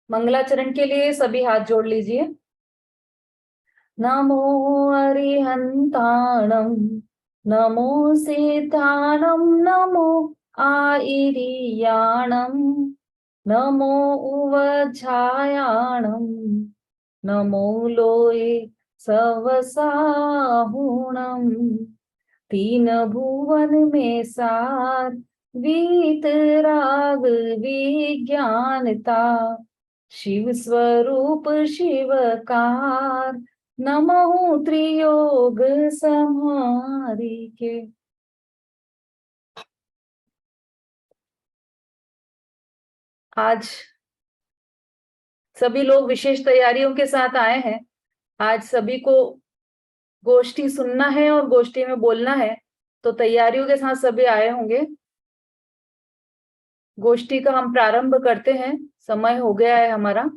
मंगलाचरण के लिए सभी हाथ जोड़ लीजिए। नमो अरिहंताणं, नमो सीताणं, नमो आयिरियाणं, नमो उवझायाणं, नमो लोये सवसाहुणं। तीन भुवन में सार, वीतराग विज्ञानता, शिव स्वरूप शिवकार, नमो त्रियोग संहारी के। आज सभी लोग विशेष तैयारियों के साथ आए हैं। आज सभी को गोष्ठी सुनना है और गोष्ठी में बोलना है, तो तैयारियों के साथ सभी आए होंगे। गोष्ठी का हम प्रारंभ करते हैं। समय हो गया है हमारा,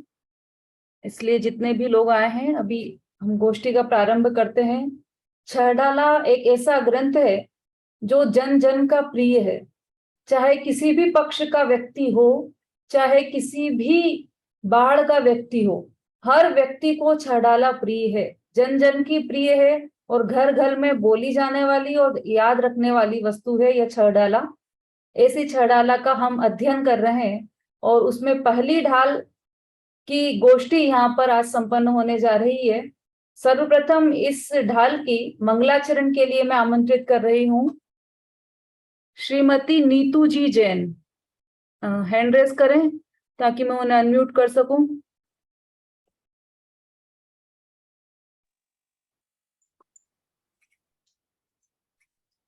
इसलिए जितने भी लोग आए हैं अभी हम गोष्ठी का प्रारंभ करते हैं। छहडाला एक ऐसा ग्रंथ है जो जन जन का प्रिय है। चाहे किसी भी पक्ष का व्यक्ति हो, चाहे किसी भी बाढ़ का व्यक्ति हो, हर व्यक्ति को छहडाला प्रिय है, जन जन की प्रिय है और घर घर में बोली जाने वाली और याद रखने वाली वस्तु है यह छहडाला। ऐसी छहडाला का हम अध्ययन कर रहे हैं और उसमें पहली ढाल की गोष्ठी यहाँ पर आज संपन्न होने जा रही है। सर्वप्रथम इस ढाल की मंगलाचरण के लिए मैं आमंत्रित कर रही हूँ श्रीमती नीतू जी जैन। हैंड रेस करें ताकि मैं उन्हें अनम्यूट कर सकूं।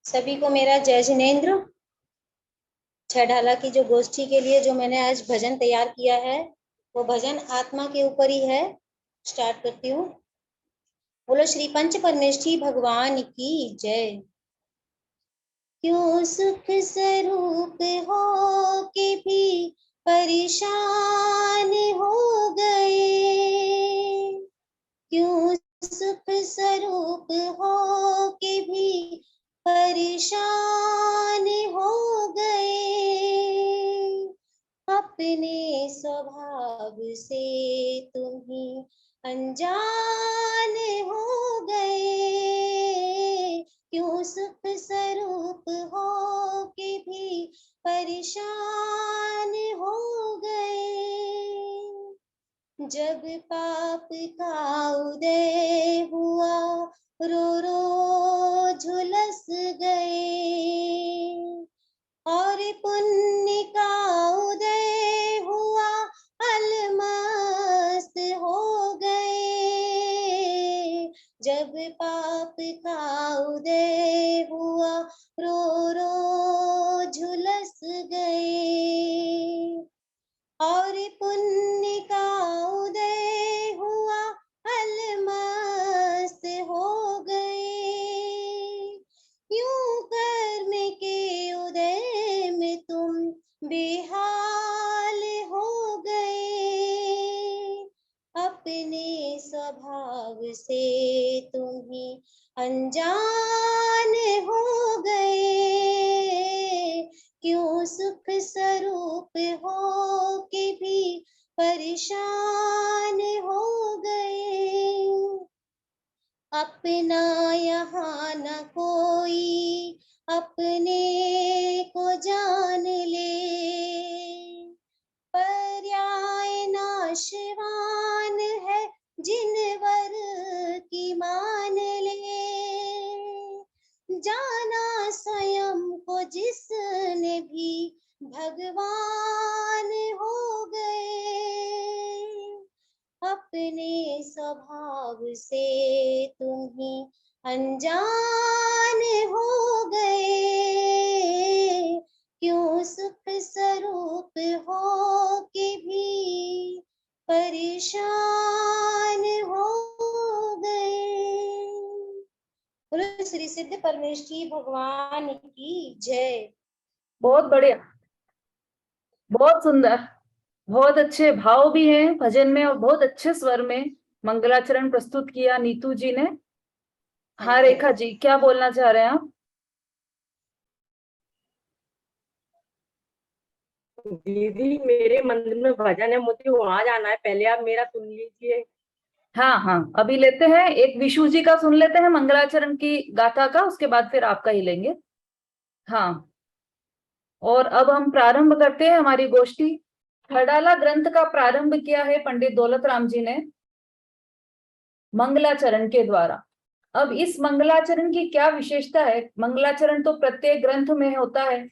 सभी को मेरा जय जिनेन्द्र। छहडाला की जो गोष्ठी के लिए जो मैंने आज भजन तैयार किया है वो भजन आत्मा के ऊपर ही है। स्टार्ट करती हूँ। बोलो श्री पंच परमेष्ठी भगवान की जय। क्यों सुख स्वरूप हो के भी परेशान हो गए, क्यों सुख स्वरूप हो के भी परेशान हो गए, अपने स्वभाव से तुम ही अनजान हो गए, क्यों सुख स्वरूप हो के भी परेशान हो गए। जब पाप का उदय हुआ रो रो झुलस गए, और पुण्य का उदय हुआ अलमस्त हो गए। जब पाप का उदय हुआ रो रो झुलस गए, और पुण्य का उदय हुआ अलमस्त हो गए। यूं कर्म के उदय में तुम बेहाल हो गए, अपने स्वभाव से तुम ही अनजान हो गए, क्यों सुख स्वरूप हो के भी परेशान हो गए। अपना यहाँ न कोई अपने को जान ले, पर्याय नाशवान है जिनवर की मान ले। जाना स्वयं को जिसने भी भगवान हो गए, अपने स्वभाव से तुम ही अनजान हो गए, क्यों सुख स्वरूप हो के भी परेशान हो गए। बोलो श्री सिद्ध परमेष्ठी भगवान की जय। बहुत बढ़िया, बहुत सुंदर, बहुत अच्छे भाव भी हैं भजन में और बहुत अच्छे स्वर में मंगलाचरण प्रस्तुत किया नीतू जी ने। हाँ रेखा जी, क्या बोलना चाह रहे हैं आप? दीदी मेरे मंदिर में भजन है, मुझे वहां जाना है, पहले आप मेरा सुन लीजिए। हाँ हाँ, अभी लेते हैं एक विशु जी का सुन लेते हैं मंगलाचरण की गाथा का, उसके बाद फिर आपका ही लेंगे। हाँ, और अब हम प्रारंभ करते हैं हमारी गोष्ठी। खड़ाला ग्रंथ का प्रारंभ किया है पंडित दौलत राम जी ने मंगलाचरण के द्वारा। अब इस मंगलाचरण की क्या विशेषता है? मंगलाचरण तो प्रत्येक ग्रंथ में होता है,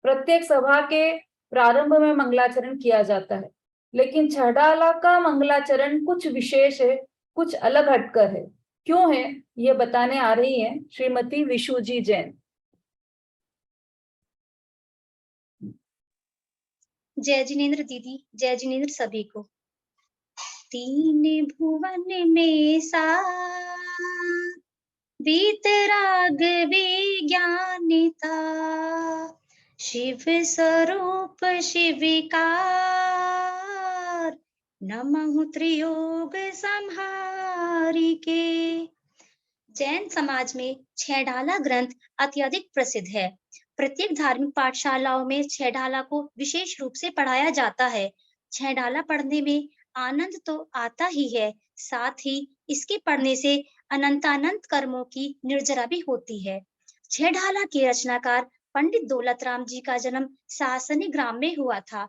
प्रत्येक सभा के प्रारंभ में मंगलाचरण किया जाता है, लेकिन छड़ाला का मंगलाचरण कुछ विशेष है, कुछ अलग हटकर है। क्यों है ये बताने आ रही है श्रीमती विशु जी जैन। जय जिनेन्द्र दीदी, जय जिनेन्द्र सभी को। तीन भुवन में सार वीतराग विज्ञानिता, शिव स्वरूप शिविकार, नमः त्रियोग संहारी के। जैन समाज में छेढाला ग्रंथ अत्यधिक प्रसिद्ध है। प्रत्येक धार्मिक पाठशालाओं में छेढाला को विशेष रूप से पढ़ाया जाता है। छेढाला पढ़ने में आनंद तो आता ही है, साथ ही इसके पढ़ने से अनंतानंत कर्मों की निर्जरा भी होती है। छेढाला के रचनाकार पंडित दौलत राम जी का जन्म सासनी ग्राम में हुआ था।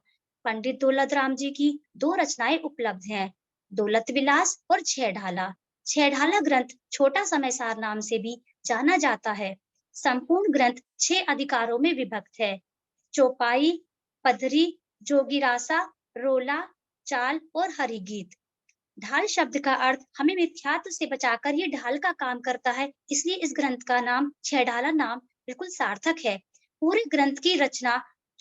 पंडित दौलत राम जी की 2 रचनाएं उपलब्ध हैं, दौलत विलास और छेढाला। छेढाला ग्रंथ छोटा समयसार नाम से भी जाना जाता है। संपूर्ण ग्रंथ 6 अधिकारों में विभक्त है, चौपाई, पधरी, जोगिरासा, रोला, चाल और हरिगीत। ढाल शब्द का अर्थ हमें मिथ्यात्व से बचाकर ये ढाल का काम करता है, इसलिए इस ग्रंथ का नाम छेढाला नाम बिल्कुल सार्थक है। पूरे ग्रंथ की रचना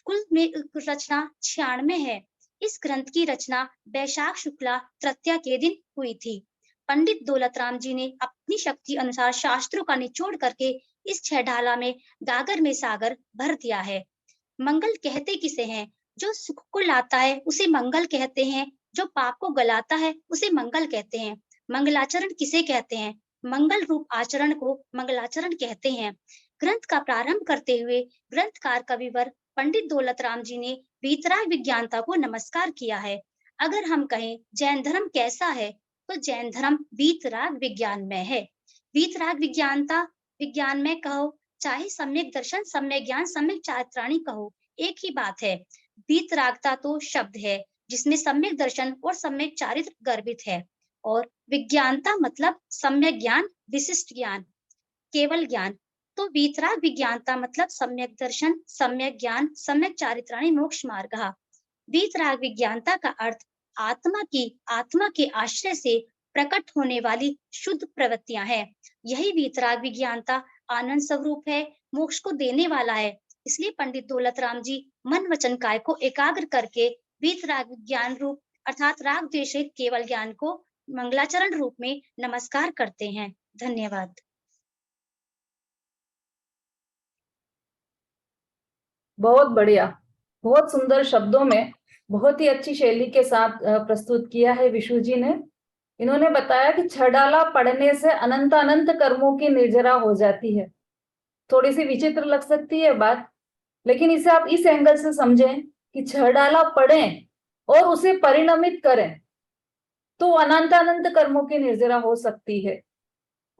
कुल में रचना 96 है। इस ग्रंथ की रचना बैशाख शुक्ला तृतीया के दिन हुई थी। पंडित दौलत राम जी ने अपनी शक्ति अनुसार शास्त्रों का निचोड़ करके इस छेढाला में गागर में सागर भर दिया है। मंगल कहते किसे हैं? जो सुख को लाता है उसे मंगल कहते हैं, जो पाप को गलाता है उसे मंगल कहते हैं। मंगलाचरण किसे कहते हैं? मंगल रूप आचरण को मंगलाचरण कहते हैं। ग्रंथ का प्रारंभ करते हुए ग्रंथकार कविवर पंडित दौलत राम जी ने वीतराग विज्ञानता को नमस्कार किया है। अगर हम कहें जैन धर्म कैसा है, तो जैन धर्म वीतराग विज्ञान में है। वीतराग विज्ञानता विज्ञान में कहो, चाहे सम्यक दर्शन, सम्यक ज्ञान, सम्यक चारित्राणी कहो, एक ही बात है। वीतरागता तो शब्द है जिसमें सम्यक दर्शन और सम्यक चारित्र गर्भित है, और विज्ञानता मतलब सम्यक ज्ञान, विशिष्ट ज्ञान, केवल ज्ञान। तो वीतराग विज्ञानता मतलब सम्यक दर्शन, सम्यक ज्ञान, सम्यक चारित्राणी मोक्ष मार्ग। वीतराग विज्ञानता का अर्थ आत्मा के आश्रय से प्रकट होने वाली शुद्ध प्रवृत्तियां हैं। यही वीतराग विज्ञानता आनंद स्वरूप है, मोक्ष को देने वाला है। इसलिए पंडित दौलत राम जी मन वचन काय को एकाग्र करके वीतराग विज्ञान रूप अर्थात राग द्वेष रहित केवल ज्ञान को मंगलाचरण रूप में नमस्कार करते हैं। धन्यवाद। बहुत बढ़िया, बहुत सुंदर शब्दों में बहुत ही अच्छी शैली के साथ प्रस्तुत किया है विशु जी ने। इन्होंने बताया कि छड़ाला पढ़ने से अनंत अनंत कर्मों की निर्जरा हो जाती है। थोड़ी सी विचित्र लग सकती है बात, लेकिन इसे आप इस एंगल से समझें कि छड़ाला पढ़ें और उसे परिणमित करें तो अनंत अनंत कर्मों की निर्जरा हो सकती है।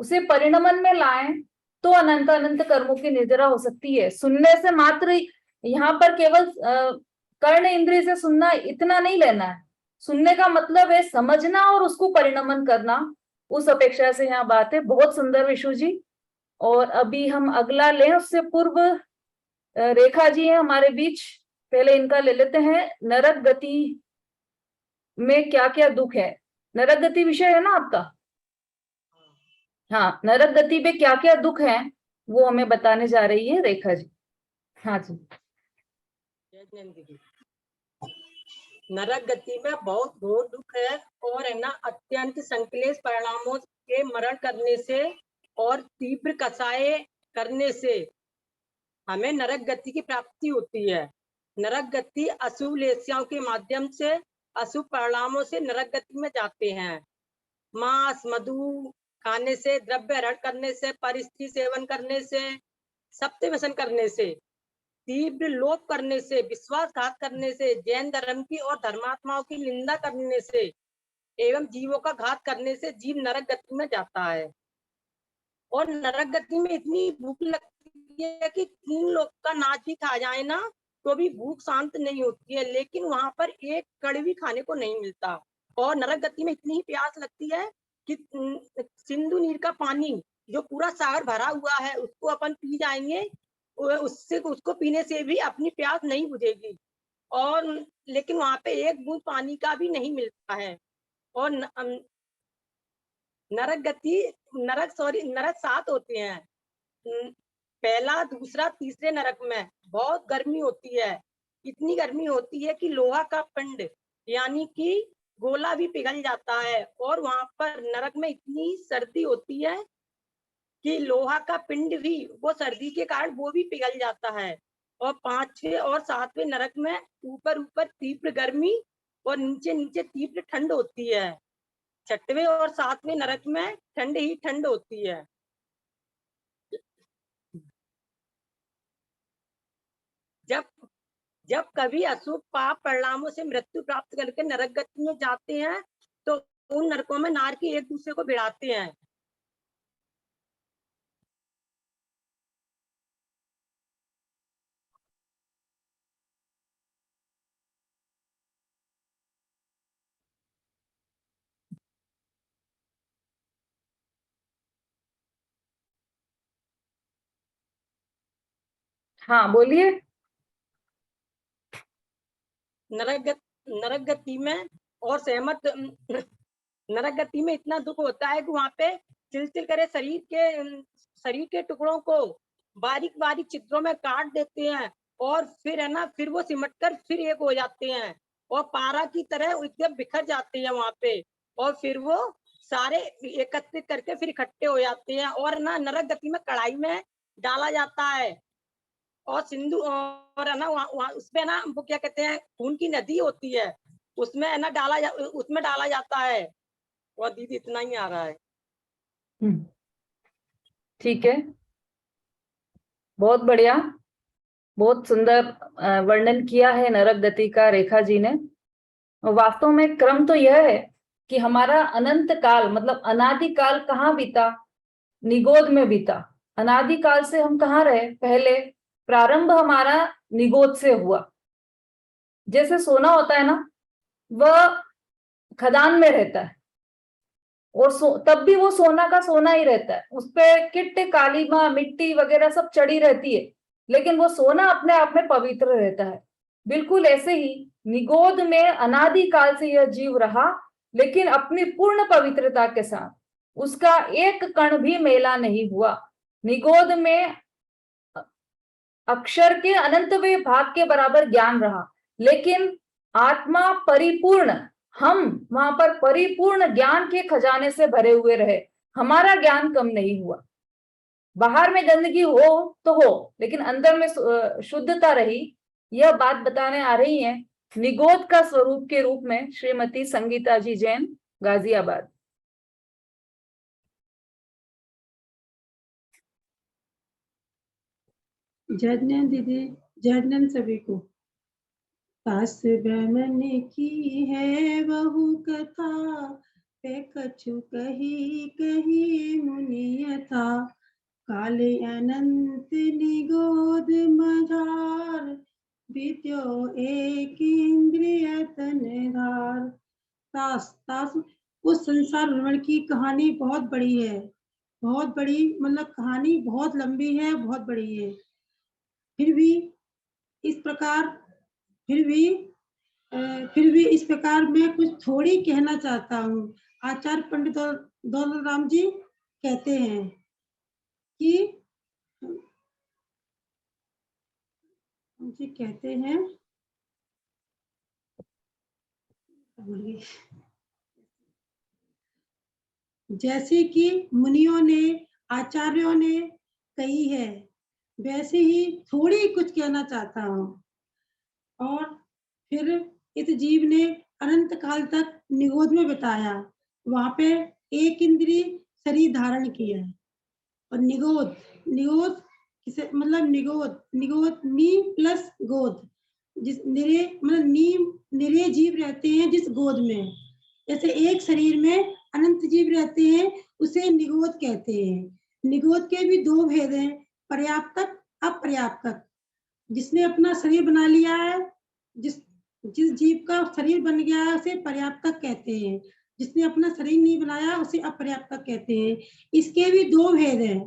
उसे परिणमन में लाएं तो अनंत अनंत कर्मों की निर्जरा हो सकती है। सुनने से मात्र यहाँ पर केवल कर्ण इंद्रिय से सुनना इतना नहीं लेना है। सुनने का मतलब है समझना और उसको परिणमन करना, उस अपेक्षा से यहाँ बात है। बहुत सुंदर विशु जी। और अभी हम अगला लें, उससे पूर्व रेखा जी है हमारे बीच, पहले इनका ले लेते हैं। नरक गति में क्या क्या दुख है, नरक गति विषय है ना आपका? हाँ, नरक गति में क्या क्या दुख है वो हमें बताने जा रही है रेखा जी। हाँ जी। नरक गति में बहुत घोर दुख है, और है ना अत्यंत संकलेश परिणामों के मरण करने से और तीव्र कसाय करने से हमें नरक गति की प्राप्ति होती है। नरक गति अशुभ लेस्याओं के माध्यम से अशुभ परिणामों से नरक गति में जाते हैं। मांस मधु खाने से, द्रव्य हरण करने से, परिस्थिति सेवन करने से, सप्त व्यसन करने से तीव्र लोभ करने से, विश्वासघात करने से, जैन धर्म की और धर्मात्माओं की निंदा करने से एवं जीवों का घात करने से जीव नरक गति में जाता है। और नरक गति में इतनी भूख लगती है कि 3 लोग का नाच भी खा जाए ना तो भी भूख शांत नहीं होती है, लेकिन वहां पर एक कण भी खाने को नहीं मिलता। और नरक गति में इतनी प्यास लगती है कि सिंधु नीर का पानी जो पूरा सागर भरा हुआ है उसको अपन पी जाएंगे, उससे उसको पीने से भी अपनी प्यास नहीं बुझेगी। और लेकिन वहां पे एक बूंद पानी का भी नहीं मिलता है। और नरक 7 होते हैं। पहला, दूसरा, तीसरे नरक में बहुत गर्मी होती है। इतनी गर्मी होती है कि लोहा का पिंड यानी कि गोला भी पिघल जाता है। और वहां पर नरक में इतनी सर्दी होती है कि लोहा का पिंड भी वो सर्दी के कारण वो भी पिघल जाता है। और 5वें और 7वें नरक में ऊपर ऊपर तीव्र गर्मी और नीचे नीचे तीव्र ठंड होती है। 6वें और 7वें नरक में ठंड ही ठंड होती है। जब कभी अशुभ पाप परिणामों से मृत्यु प्राप्त करके नरक गति में जाते हैं तो उन नरकों में नारकी एक दूसरे को भिड़ाते हैं। हाँ बोलिए। नरक गति में और सहमत नरक गति में इतना दुख होता है कि वहां पे चिलचिल करे शरीर के टुकड़ों को बारीक बारीक चित्रों में काट देते हैं। और फिर है ना, फिर वो सिमट कर फिर एक हो जाते हैं और पारा की तरह एकदम बिखर जाते हैं वहां पे। और फिर वो सारे एकत्रित करके फिर इकट्ठे हो जाते हैं और ना नरक गति में कढ़ाई में डाला जाता है। और सिंधु और है ना वहाँ उसमें ना वो क्या कहते हैं, खून की नदी होती है, उसमें है ना उसमें डाला जाता है। और दीदी इतना ही आ रहा है। ठीक है, बहुत बढ़िया, बहुत सुंदर वर्णन किया है नरक गति का रेखा जी ने। वास्तव में क्रम तो यह है कि हमारा अनंत काल मतलब अनादि काल कहाँ बीता, निगोद में बीता। अनादि काल से हम कहाँ रहे, पहले प्रारंभ हमारा निगोद से हुआ। जैसे सोना होता है ना, वह खदान में रहता है और तब भी वो सोना का सोना ही रहता है, उस पे किट्टे कालीमा मिट्टी वगैरह सब चढ़ी रहती है, लेकिन वो सोना अपने आप में पवित्र रहता है। बिल्कुल ऐसे ही निगोद में अनादि काल से यह जीव रहा, लेकिन अपनी पूर्ण पवित्रता के साथ उसका एक कण भी मेला नहीं हुआ। निगोद में अक्षर के अनंतवें भाग के बराबर ज्ञान रहा, लेकिन आत्मा परिपूर्ण, हम वहां पर परिपूर्ण ज्ञान के खजाने से भरे हुए रहे, हमारा ज्ञान कम नहीं हुआ। बाहर में गंदगी हो तो हो, लेकिन अंदर में शुद्धता रही। यह बात बताने आ रही है निगोद का स्वरूप के रूप में श्रीमती संगीता जी जैन, गाजियाबाद। जय दीदी, जय सभी को। सास ब्रह्मन की है बहु कथा, पे कछु कही कही मुनि था। काले अनंत निगोद मझार, बीत्यो एक इंद्रिय तनधार। सास उस संसार भ्रमण की कहानी बहुत बड़ी है, बहुत बड़ी, मतलब कहानी बहुत लंबी है, बहुत बड़ी है। फिर भी इस प्रकार मैं कुछ थोड़ी कहना चाहता हूँ। आचार्य पंडित दौलत राम जी कहते हैं कि जैसे कि मुनियों ने, आचार्यों ने कही है, वैसे ही थोड़ी कुछ कहना चाहता हूँ। और फिर इस जीव ने अनंत काल तक निगोद में बिताया, वहां पे एक इंद्रिय शरीर धारण किया। और निगोद किसे मतलब निगोद, निगोद नी प्लस गोद, जिस निरे मतलब नी निरे जीव रहते हैं जिस गोद में, जैसे एक शरीर में अनंत जीव रहते हैं उसे निगोद कहते हैं। निगोद के भी दो भेद हैं, पर्याप्तक अपर्याप्तक। जिसने अपना शरीर बना लिया है, जिस जिस जीव का शरीर बन गया है उसे पर्याप्तक कहते हैं, जिसने अपना शरीर नहीं बनाया उसे अपर्याप्तक कहते हैं। इसके भी दो भेद हैं,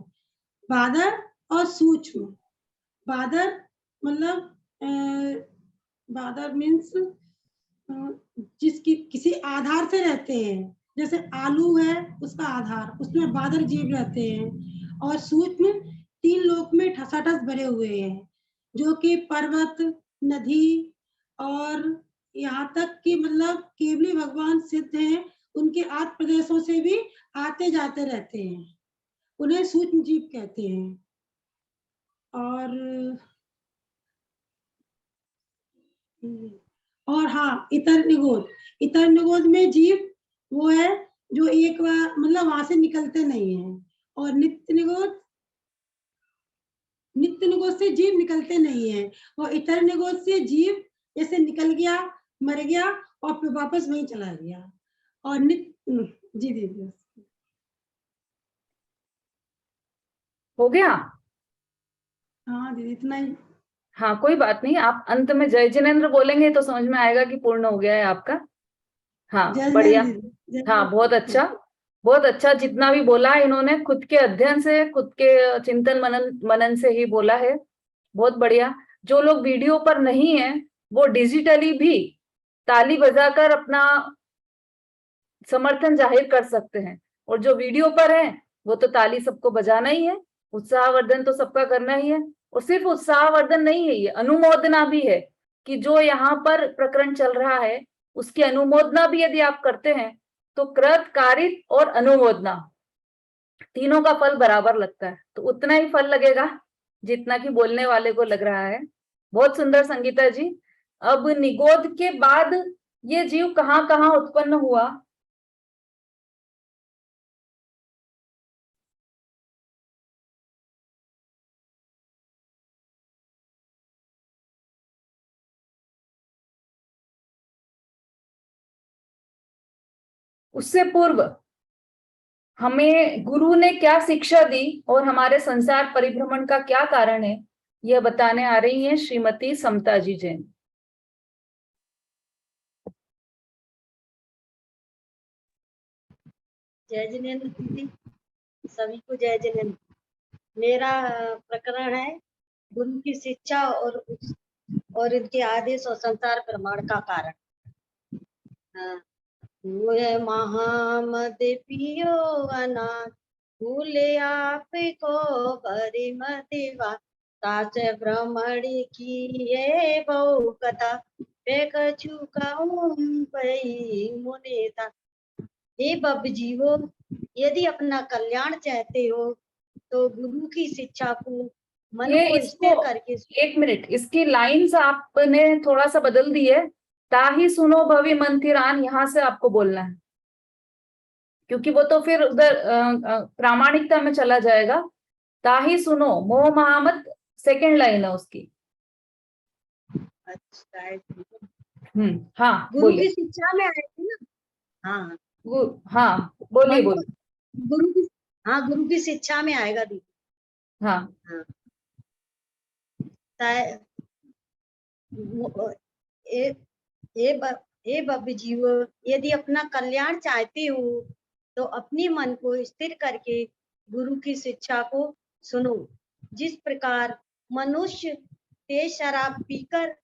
बादर और सूक्ष्म। बादर मतलब बादर मीन्स जिसकी किसी आधार से रहते हैं, जैसे आलू है उसका आधार, उसमें बादर जीव रहते हैं। और सूक्ष्म तीन लोक में ठसाठस भरे हुए हैं, जो कि पर्वत, नदी और यहाँ तक कि मतलब केवली भगवान सिद्ध हैं, उनके आठ प्रदेशों से भी आते जाते रहते हैं, उन्हें सूक्ष्म जीव कहते हैं। और हाँ, इतर निगोद, इतर निगोद में जीव वो है जो एक बार मतलब वहां से निकलते नहीं है। और नित्य निगोद, नित्य निगोद से जीव निकलते नहीं है, और इतर निगोद से जीव जैसे निकल गया, मर गया और फिर वापस वहीं चला गया। और नित्य जी दीदी हो गया? हाँ दीदी इतना ही। हाँ, कोई बात नहीं, आप अंत में जय जिनेन्द्र बोलेंगे तो समझ में आएगा कि पूर्ण हो गया है आपका। हाँ, जय बढ़िया। दीदी, जय हाँ, बहुत अच्छा, बहुत अच्छा। जितना भी बोला इन्होंने खुद के अध्ययन से, खुद के चिंतन मनन से ही बोला है। बहुत बढ़िया। जो लोग वीडियो पर नहीं है वो डिजिटली भी ताली बजाकर अपना समर्थन जाहिर कर सकते हैं, और जो वीडियो पर है वो तो ताली सबको बजाना ही है, उत्साहवर्धन तो सबका करना ही है। और सिर्फ उत्साहवर्धन नहीं है, ये अनुमोदना भी है कि जो यहाँ पर प्रकरण चल रहा है उसकी अनुमोदना भी यदि आप करते हैं तो कृत, कारित और अनुमोदना तीनों का फल बराबर लगता है, तो उतना ही फल लगेगा जितना कि बोलने वाले को लग रहा है। बहुत सुंदर संगीता जी। अब निगोद के बाद ये जीव कहाँ कहाँ उत्पन्न हुआ? उससे पूर्व हमें गुरु ने क्या शिक्षा दी और हमारे संसार परिभ्रमण का क्या कारण है, यह बताने आ रही हैं श्रीमती समता जी जैन। जय जिनेन्द्र दीदी, सभी को जय जिनेन्द्र। मेरा प्रकरण है गुरु की शिक्षा और इनके आदेश और संसार प्रमाण का कारण। महामद पियो अनाथ भूले आप को बड़ी मदिवा तास भ्रमण की ये बहु कथा फेक चुकाऊं पई मुने था। हे बब जीवो, यदि अपना कल्याण चाहते हो तो गुरु की शिक्षा को मन ये को स्थिर करके। एक मिनट, इसकी लाइंस आपने थोड़ा सा बदल दी है। ताही सुनो भवि मंथिरान, यहाँ से आपको बोलना है, क्योंकि वो तो फिर उधर प्रामाणिकता में चला जाएगा। ताही सुनो, मोह महामत सेकंड लाइन है उसकी। अच्छा, हाँ गुरु बोलिए। की शिक्षा में आए थे ना। हाँ हाँ बोलिए मन को बोलिए। गुरु की शिक्षा में आएगा दीदी। हाँ हाँ ए बब जीव, यदि अपना कल्याण चाहते हो तो अपनी मन को स्थिर करके गुरु की शिक्षा को सुनो। जिस प्रकार मनुष्य तेज शराब पीकर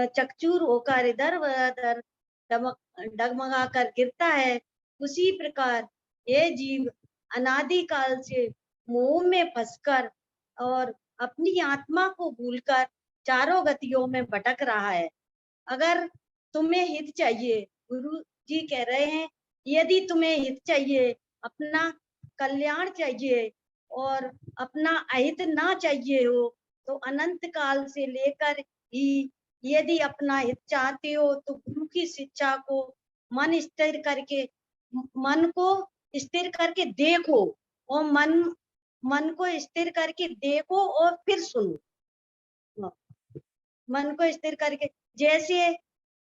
चकचूर होकर इधर उधर डगमगा कर गिरता है, उसी प्रकार ये जीव अनादिकाल से मोह में फंसकर और अपनी आत्मा को भूलकर चारों गतियों में भटक रहा है। अगर तुम्हें हित चाहिए, गुरु जी कह रहे हैं, यदि तुम्हें हित चाहिए, अपना कल्याण चाहिए और अपना अहित ना चाहिए हो, तो अनंत काल से लेकर ही यदि अपना हित चाहते हो तो गुरु की शिक्षा को मन को स्थिर करके देखो, और मन मन को स्थिर करके देखो और फिर सुनो। मन को स्थिर करके, जैसे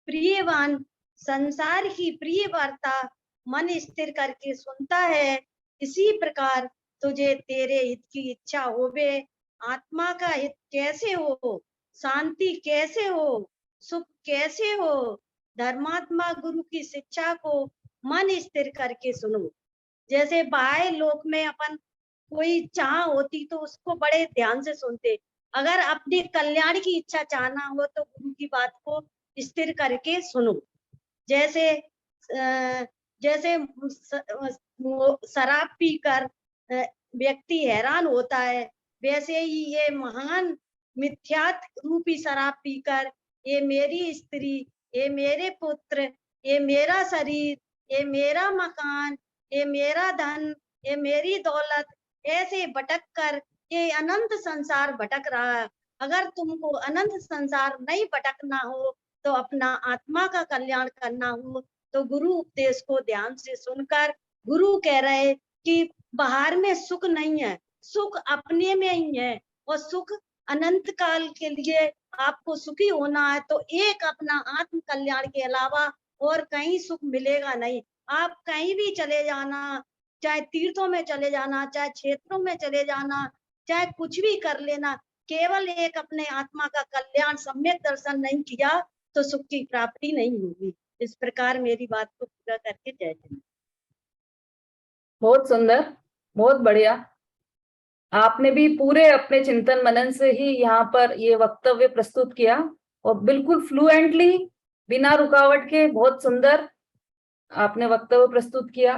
प्रियवान संसार की प्रिय वार्ता मन स्थिर करके सुनता है, इसी प्रकार तुझे तेरे हित की इच्छा होवे। आत्मा का हित कैसे हो, शांति कैसे हो, सुख कैसे हो, धर्मात्मा गुरु की शिक्षा को मन स्थिर करके सुनो। जैसे बाह्य लोक में अपन कोई चाह होती तो उसको बड़े ध्यान से सुनते, अगर अपने कल्याण की इच्छा चाहना हो तो गुरु की बात को स्थिर करके सुनो। जैसे जैसे शराब पीकर व्यक्ति हैरान होता है, वैसे ही ये महान मिथ्यात रूपी शराब पीकर ये मेरी स्त्री, ये मेरे पुत्र, ये मेरा शरीर, ये मेरा मकान, ये मेरा धन, ये मेरी दौलत, ऐसे भटक कर ये अनंत संसार भटक रहा है। अगर तुमको अनंत संसार नहीं भटकना हो तो अपना आत्मा का कल्याण करना हो तो गुरु उपदेश को ध्यान से सुनकर, गुरु कह रहे कि बाहर में सुख नहीं है, सुख अपने में ही है, और सुख अनंत काल के लिए आपको सुखी होना है तो एक अपना आत्म कल्याण के अलावा और कहीं सुख मिलेगा नहीं। आप कहीं भी चले जाना, चाहे तीर्थों में चले जाना, चाहे क्षेत्रों में चले जाना, चाहे कुछ भी कर लेना, केवल एक अपने आत्मा का कल्याण सम्यक दर्शन नहीं किया तो सुख की प्राप्ति नहीं होगी। इस प्रकार मेरी बात को पूरा करके जय जय। बहुत सुंदर, बहुत बढ़िया। आपने भी पूरे अपने चिंतन मनन से ही यहाँ पर ये वक्तव्य प्रस्तुत किया और बिल्कुल फ्लुएंटली, बिना रुकावट के बहुत सुंदर आपने वक्तव्य प्रस्तुत किया।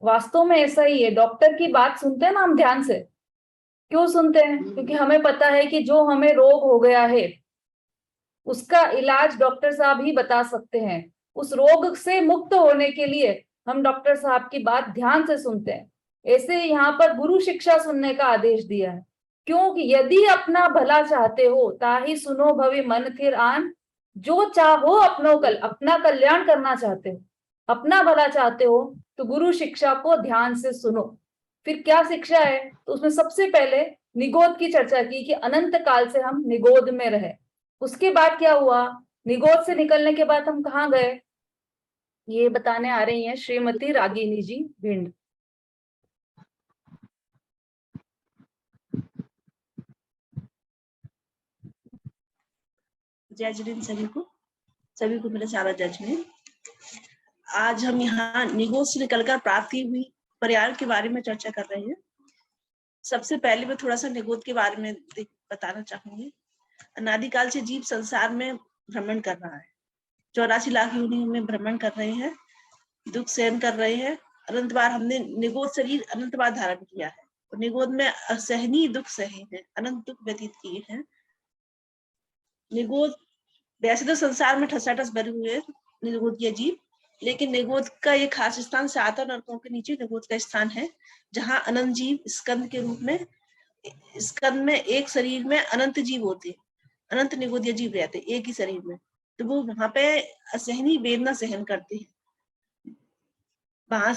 वास्तव में ऐसा ही है, डॉक्टर की बात सुनते हैं ना हम ध्यान से, क्यों सुनते हैं? क्योंकि हमें पता है कि जो हमें रोग हो गया है उसका इलाज डॉक्टर साहब ही बता सकते हैं। उस रोग से मुक्त होने के लिए हम डॉक्टर साहब की बात ध्यान से सुनते हैं। ऐसे यहाँ पर गुरु शिक्षा सुनने का आदेश दिया है, क्योंकि यदि अपना भला चाहते हो ताहि सुनो भवि मन थिर आन। जो चाहो अपनो कल, अपना कल्याण करना चाहते हो, अपना भला चाहते हो तो गुरु शिक्षा को ध्यान से सुनो। फिर क्या शिक्षा है? तो उसमें सबसे पहले निगोद की चर्चा की कि अनंत काल से हम निगोद में रहे। उसके बाद क्या हुआ? निगोद से निकलने के बाद हम कहाँ गए, ये बताने आ रही हैं श्रीमती रागिनी जी भिंड। जय जिनेंद्र सभी को मेरा सारा जजमेंट। आज हम यहाँ निगोद से निकलकर प्राप्त हुई पर्याय के बारे में चर्चा कर रहे हैं। सबसे पहले मैं थोड़ा सा निगोद के बारे में बताना चाहूंगी। अनादिकाल से जीव संसार में भ्रमण कर रहा है, 84 लाख योनियों में भ्रमण कर रहे हैं, दुख सहन कर रहे हैं। अनंत बार हमने निगोद शरीर अनंत बार धारण किया है और निगोद में असहनीय दुख सहे हैं, अनंत दुख व्यतीत किए हैं। निगोद वैसे तो संसार में ठसाठस भरे हुए निगोद के जीव, लेकिन निगोद का एक खास स्थान 7 नरकों के नीचे निगोद का स्थान है, जहाँ अनंत जीव स्कंद के रूप में, स्कंद में एक शरीर में अनंत जीव होते हैं, अनंत निगोदीय जीव रहते हैं एक ही शरीर में, तो वो वहां पे असहनीय वेदना सहन करते हैं। वहां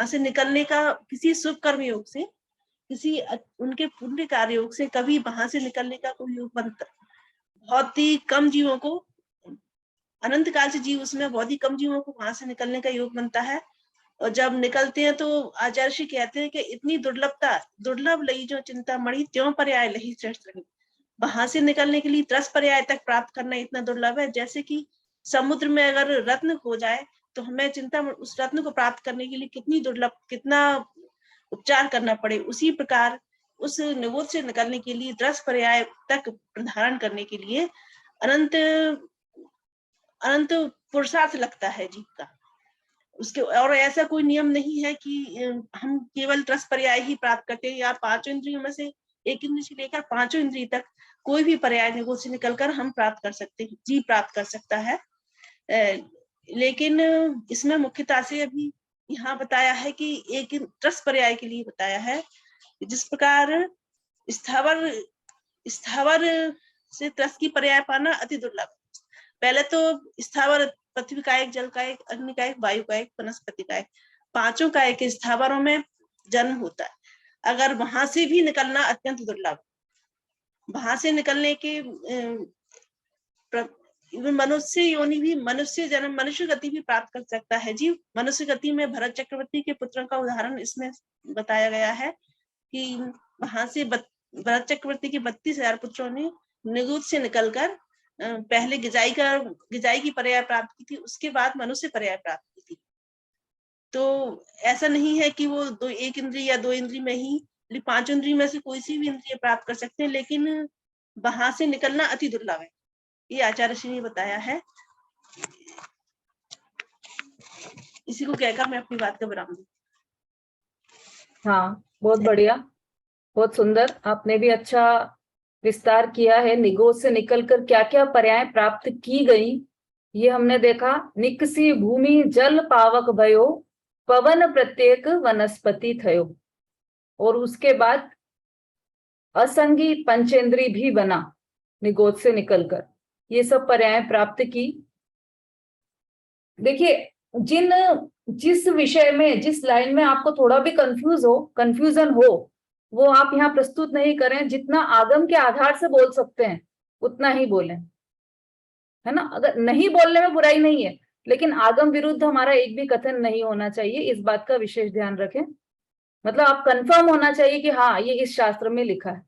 से निकलने का किसी शुभ कर्म योग से, किसी उनके पुण्य कार्य योग से कभी वहां से निकलने का कोई योग बनता, बहुत ही कम जीवों को, अनंत काल से जीव उसमें बहुत ही कम जीवों को वहां से निकलने का योग बनता है। और जब निकलते हैं तो आचार्य कहते हैं कि इतनी दुर्लभ लई जो चिंता मणि त्यों पर्याय लही श्रेष्ठ रही। वहां से निकलने के लिए 10 पर्याय तक प्राप्त करना इतना दुर्लभ है, जैसे कि समुद्र में अगर रत्न खो जाए तो हमें चिंता उस रत्न को प्राप्त करने के लिए कितनी दुर्लभ, कितना उपचार करना पड़े, उसी प्रकार उस निगोद से निकलने के लिए 10 पर्याय तक धारण करने के लिए अनंत पुरुषार्थ लगता है जीव का। उसके और ऐसा कोई नियम नहीं है कि हम केवल 10 पर्याय ही प्राप्त करते हैं, या 5 इंद्रियों में से एक इंद्रिय से लेकर 5 इंद्रिय तक कोई भी पर्याय निगोद से निकलकर हम प्राप्त कर सकते हैं, जीव प्राप्त कर सकता है। लेकिन इसमें मुख्यता से अभी यहाँ बताया है कि एक 10 पर्याय के लिए बताया है। जिस प्रकार स्थावर से 10 की पर्याय पाना अति दुर्लभ। पहले तो स्थावर पृथ्वी का एक, जल का एक, अग्नि का एक, वायु का एक, वनस्पति का एक, 5 का एक स्थावरों में जन्म होता है। अगर वहां से भी निकलना अत्यंत दुर्लभ, वहां से निकलने के मनुष्य योनि भी, मनुष्य जन्म, मनुष्य गति भी प्राप्त कर सकता है जीव। मनुष्य गति में भरत चक्रवर्ती के पुत्रों का उदाहरण इसमें बताया गया है कि वहां से भरत चक्रवर्ती के 32,000 पुत्रों ने निगुत से निकलकर पहले गिजाई की पर्याय प्राप्त की थी, उसके बाद मनुष्य पर्याय प्राप्त की थी। तो ऐसा नहीं है कि वो एक इंद्रिय या 2 इंद्रिय में ही, 5 इंद्रिय में से कोई सी भी इंद्रिय प्राप्त कर सकते हैं, लेकिन वहां से निकलना अति दुर्लभ है, ये आचार्य श्री ने बताया है। इसी को कहकर मैं अपनी बात का विराम दूं। हाँ, बहुत बढ़िया, बहुत सुंदर, आपने भी अच्छा विस्तार किया है। निगोद से निकलकर क्या क्या पर्याय प्राप्त की गई, ये हमने देखा। निकसी भूमि जल पावक भयो, पवन प्रत्येक वनस्पति थयो। और उसके बाद असंगी पंचेंद्री भी बना निगोद से निकलकर, ये सब पर्याय प्राप्त की। देखिए, जिस विषय में, जिस लाइन में आपको थोड़ा भी कंफ्यूजन हो, वो आप यहाँ प्रस्तुत नहीं करें। जितना आगम के आधार से बोल सकते हैं उतना ही बोलें, है ना। अगर नहीं बोलने में बुराई नहीं है, लेकिन आगम विरुद्ध हमारा एक भी कथन नहीं होना चाहिए, इस बात का विशेष ध्यान रखें। मतलब आप कंफर्म होना चाहिए कि हाँ, ये इस शास्त्र में लिखा है।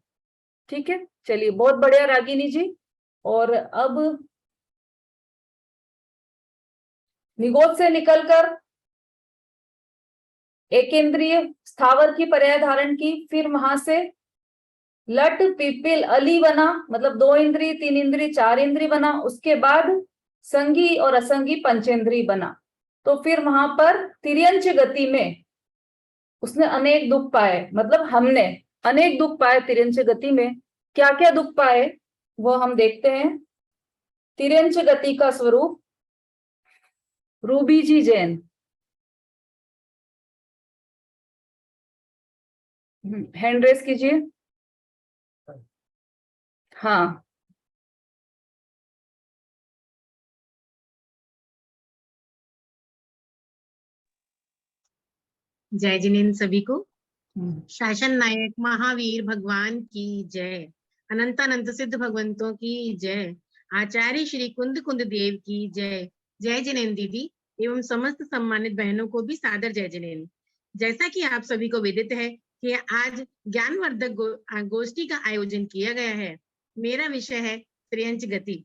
ठीक है, चलिए, बहुत बढ़िया रागिनी जी। और अब निगोद से निकलकर एक इंद्रिय स्थावर की पर्याय धारण की, फिर वहां से लट पिपिल अली बना, मतलब 2 इंद्रिय, 3 इंद्रिय, 4 इंद्रिय बना। उसके बाद संगी और असंगी पंचेंद्रिय बना। तो फिर वहां पर तिर्यंच गति में उसने अनेक दुख पाए, मतलब हमने अनेक दुख पाए तिर्यंच गति में। क्या क्या दुख पाए वो हम देखते हैं। तिर्यंच गति का स्वरूप रूबी जी जैन, हैंड रेस कीजिए। हाँ, जय जिनेन्द्र सभी को। शासन नायक महावीर भगवान की जय। अनंतानंत सिद्ध भगवंतों की जय। आचार्य श्री कुंद कुंद देव की जय। जय जिनेन्द्र दीदी एवं समस्त सम्मानित बहनों को भी सादर जय जिनेन्द्र। जैसा कि आप सभी को विदित है कि आज ज्ञानवर्धक गोष्ठी का आयोजन किया गया है। मेरा विषय है त्रियंच गति।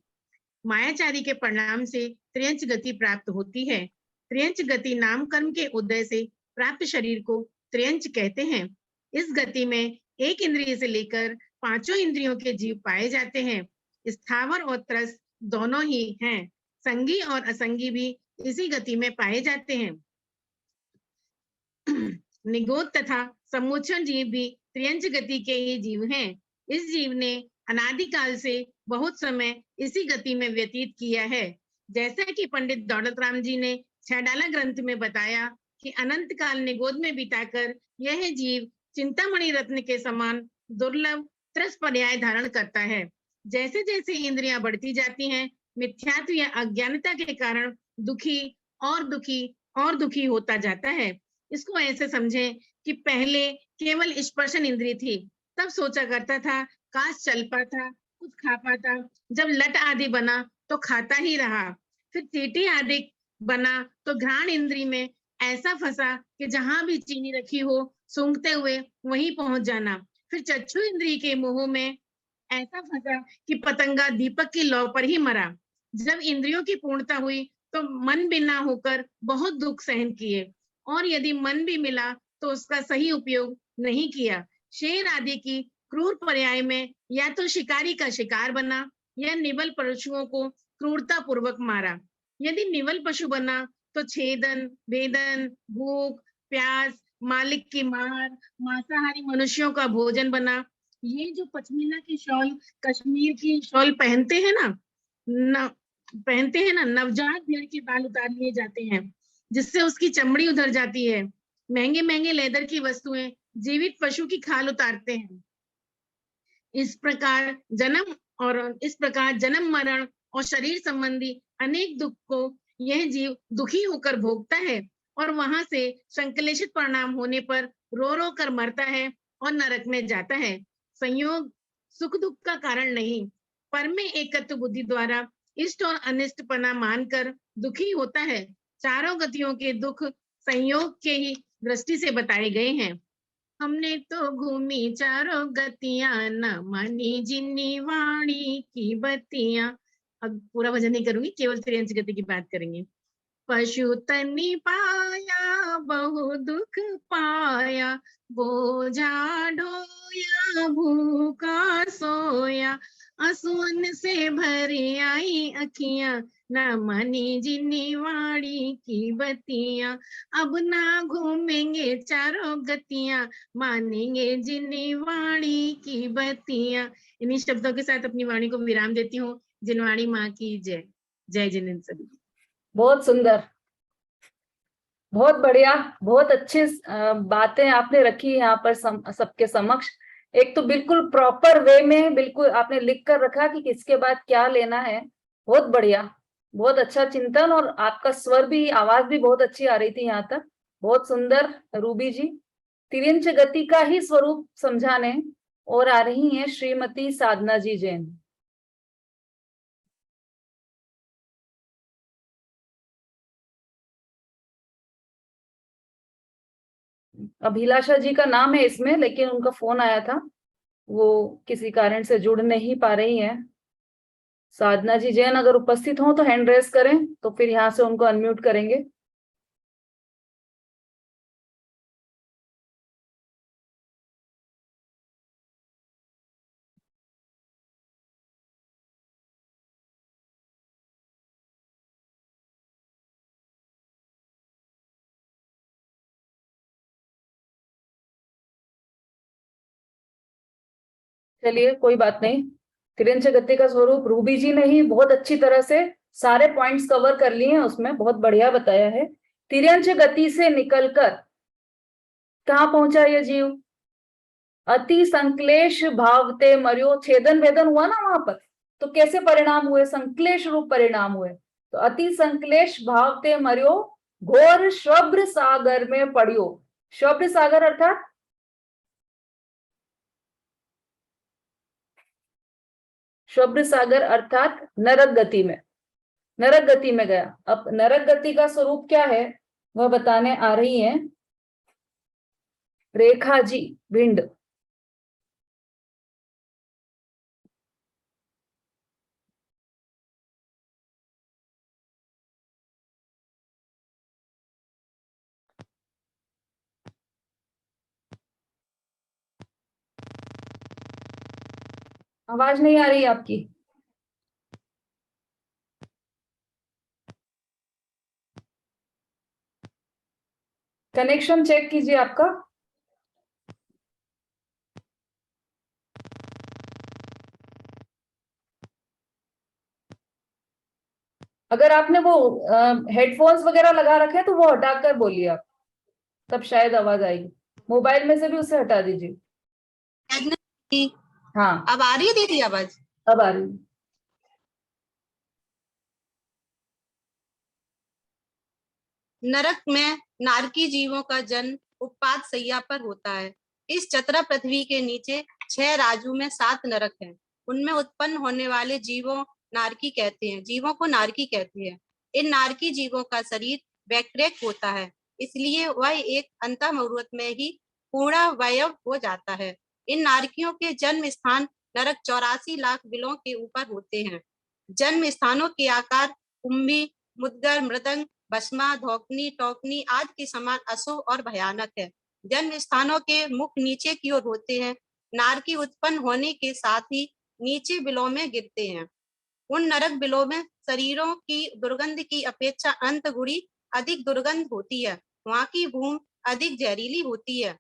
मायाचारी के परिणाम से त्रियंच गति प्राप्त होती है। त्रियंच गति नाम कर्म के उदय से प्राप्त शरीर को त्रियंच कहते हैं। इस गति में एक इंद्रिय से लेकर 5 इंद्रियों के जीव पाए जाते हैं। स्थावर और त्रस्त दोनों ही हैं। संगी और असंगी भी इसी गति में पाए जाते हैं। निगोद तथा सम्मोचन जीव भी त्रियंच गति के ही जीव हैं। इस जीव ने अनादिकाल से बहुत समय इसी गति में व्यतीत किया है। जैसा कि पंडित दौलत राम जी ने छहडाला ग्रंथ में बताया कि अनंत काल निगोद में बिताकर यह जीव चिंतामणि रत्न के समान दुर्लभ त्रस पर्याय धारण करता है। जैसे जैसे इंद्रियां बढ़ती जाती हैं, मिथ्यात्व या अज्ञानता के कारण दुखी और दुखी और दुखी होता जाता है। इसको ऐसे समझें कि पहले केवल स्पर्शन इंद्रिय थी, तब सोचा करता था काश चल पाता, कुछ खा पाता। जब लट आदि बना तो खाता ही रहा। फिर चीटी आदि बना तो घ्राण इंद्रिय में ऐसा फंसा कि जहां भी चीनी रखी हो सूंघते हुए वहीं पहुंच जाना। फिर चक्षु इंद्रिय के मोह में ऐसा फंसा कि पतंगा दीपक की लौ पर ही मरा। जब इंद्रियों की पूर्णता हुई तो मन बिना होकर बहुत दुख सहन किए, और यदि मन भी मिला तो उसका सही उपयोग नहीं किया। शेर आदि की क्रूर पर्याय में या तो शिकारी का शिकार बना या निवल पशुओं को क्रूरता पूर्वक मारा। यदि निवल पशु बना तो छेदन, भेदन, भूख, प्यास, मालिक की मार, मांसाहारी मनुष्यों का भोजन बना। ये जो पश्मीना की शॉल, कश्मीर की शॉल पहनते हैं ना, नवजात भेड़ के बाल उतार लिए जाते हैं जिससे उसकी चमड़ी उधर जाती है। महंगे महंगे लेदर की वस्तुएं जीवित पशु की खाल उतारते हैं। इस प्रकार जन्म मरण और शरीर संबंधी अनेक दुख को यह जीव दुखी होकर भोगता है, और वहां से संकलेशित परिणाम होने पर रो रो कर मरता है और नरक में जाता है। संयोग सुख दुख का कारण नहीं, पर में एकत्व बुद्धि द्वारा इष्ट और अनिष्ट पना मानकर दुखी होता है। चारों गतियों के दुख संयोग के ही दृष्टि से बताए गए हैं। हमने तो घूमी चारों गतियां, न मानी जिन्नी वाणी की बत्तियां। अब पूरा भजन नहीं करूंगी, केवल त्रियंच गति की बात करेंगे। पशु तनि पाया बहु दुख पाया, बोझा ढोया भूखा सोया, असुअन से भरी आई अखियां, न मानी जिन्नी वाणी की बत्तियां। अब ना घूमेंगे चारों गतियां, मानेंगे जिन्नी वाणी की बत्तियां। इन्हीं शब्दों के साथ अपनी वाणी को विराम देती हूँ। जिनवाणी माँ की जय। जय जिनेन्द्र सभी। बहुत सुंदर, बहुत बढ़िया, बहुत अच्छी बातें आपने रखी यहाँ पर सबके समक्ष। एक तो बिल्कुल प्रॉपर वे में बिल्कुल आपने लिख कर रखा कि किसके बाद क्या लेना है। बहुत बढ़िया, बहुत अच्छा चिंतन, और आपका स्वर भी, आवाज भी बहुत अच्छी आ रही थी यहाँ तक। बहुत सुंदर रूबी जी। तिर्यंच गति का ही स्वरूप समझाने और आ रही हैं श्रीमती साधना जी जैन। अभिलाषा जी का नाम है इसमें, लेकिन उनका फोन आया था, वो किसी कारण से जुड़ नहीं पा रही हैं। साधना जी जैन अगर उपस्थित हो तो हैंड रेस करें, तो फिर यहाँ से उनको अनम्यूट करेंगे। चलिए कोई बात नहीं। तिर्यंच गति का स्वरूप रूबी जी ने ही बहुत अच्छी तरह से सारे पॉइंट्स कवर कर लिए हैं, उसमें बहुत बढ़िया बताया है। तिर्यंच गति से निकलकर कहाँ पहुंचा ये जीव? अति संक्लेश भावते मर्यो। छेदन भेदन हुआ ना वहां पर, तो कैसे परिणाम हुए? संक्लेश रूप परिणाम हुए। तो अति संक्लेश भावते मर्यो, घोर श्वभ्र सागर में पड़ियो। श्वभ्र सागर अर्थात शुभ्र सागर अर्थात नरक गति में, नरक गति में गया। अब नरक गति का स्वरूप क्या है वह बताने आ रही हैं रेखा जी भिंड। आवाज नहीं आ रही आपकी। कनेक्शन चेक कीजिए आपका। अगर आपने वो हेडफोन्स वगैरह लगा रखे हैं तो वो हटाकर बोलिए आप, तब शायद आवाज आएगी। मोबाइल में से भी उसे हटा दीजिए। हाँ अब आ रही है दीदी आवाज? अब आ रही है। नरक में नारकी जीवों का जन्म उत्पात सैया पर होता है। इस चतरा पृथ्वी के नीचे 6 राजू में 7 नरक हैं। उनमें उत्पन्न होने वाले जीवों नारकी कहते हैं, जीवों को नारकी कहते हैं। इन नारकी जीवों का शरीर वैक्रेक होता है, इसलिए वह एक अंतः मुहूर्त में ही पूर्णावयव हो जाता है। इन नारकियों के जन्म स्थान नरक 84 लाख बिलों के ऊपर होते हैं। जन्म स्थानों के आकार कुंभी, मुद्गर, मृदंग, भस्मा, धौकनी, टोकनी आदि के समान अशुभ और भयानक है। जन्म स्थानों के मुख नीचे की ओर होते हैं। नारकी उत्पन्न होने के साथ ही नीचे बिलों में गिरते हैं। उन नरक बिलों में शरीरों की दुर्गंध की अपेक्षा अंतगुड़ी अधिक दुर्गंध होती है। वहां की भूमि अधिक जहरीली होती है।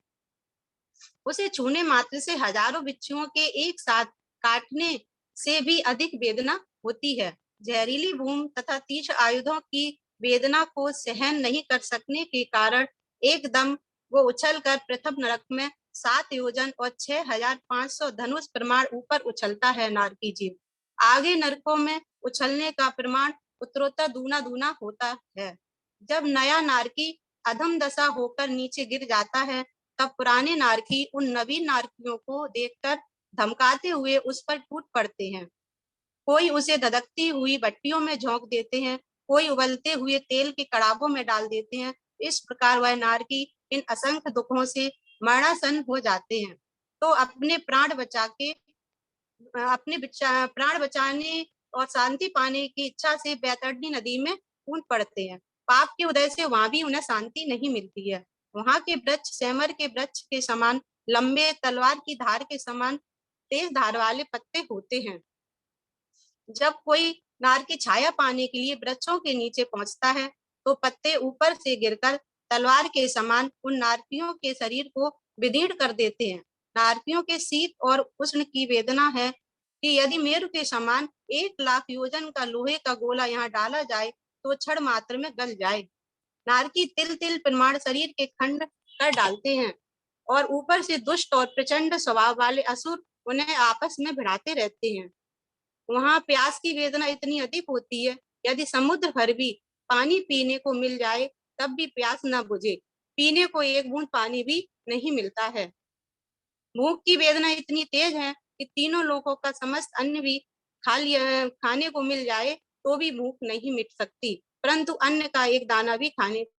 उसे छूने मात्र से हजारों बिच्छुओं के एक साथ काटने से भी अधिक वेदना होती है। जहरीली भूमि तथा तीक्ष्ण आयुधों की वेदना को सहन नहीं कर सकने के कारण एकदम वो उछलकर प्रथम नरक में 7 योजन और 6500 धनुष प्रमाण ऊपर उछलता है नारकी जीव। आगे नरकों में उछलने का प्रमाण उत्तरोत्तर दूना दूना होता है। जब नया नारकी अधम दशा होकर नीचे गिर जाता है तब पुराने नारकी उन नवीन नारकियों को देखकर धमकाते हुए उस पर टूट पड़ते हैं। कोई उसे धधकती हुई भट्टियों में झोंक देते हैं, कोई उबलते हुए तेल के कड़ाहों में डाल देते हैं। इस प्रकार वह नारकी इन असंख्य दुखों से मरणासन हो जाते हैं। तो अपने प्राण बचाने और शांति पाने की इच्छा से बैतरणी नदी में कूद पड़ते हैं। पाप के उदय से वहां भी उन्हें शांति नहीं मिलती है। वहां के वृक्ष सेमर के वृक्ष के समान लंबे, तलवार की धार के समान तेज धार वाले पत्ते होते हैं। जब कोई नार की छाया पाने के लिए वृक्षों के नीचे पहुंचता है तो पत्ते ऊपर से गिरकर तलवार के समान उन नारकियों के शरीर को विदीर्ण कर देते हैं। नारकियों के शीत और उष्ण की वेदना है कि यदि मेरु के समान 1,00,000 योजन का लोहे का गोला यहाँ डाला जाए तो क्षण मात्र में गल जाए। नारकी तिल तिल प्रमाण शरीर के खंड कर डालते हैं और ऊपर से दुष्ट और प्रचंड स्वभाव वाले असुर उन्हें आपस में भिड़ाते रहते हैं। वहां प्यास की वेदना इतनी अधिक होती है, यदि समुद्र भर भी पानी पीने को मिल जाए तब भी प्यास न बुझे, पीने को एक बूंद पानी भी नहीं मिलता है। भूख की वेदना इतनी तेज है कि तीनों लोगों का समस्त अन्न भी खाने को मिल जाए तो भी भूख नहीं मिट सकती, परंतु अन्न का एक दाना भी खाने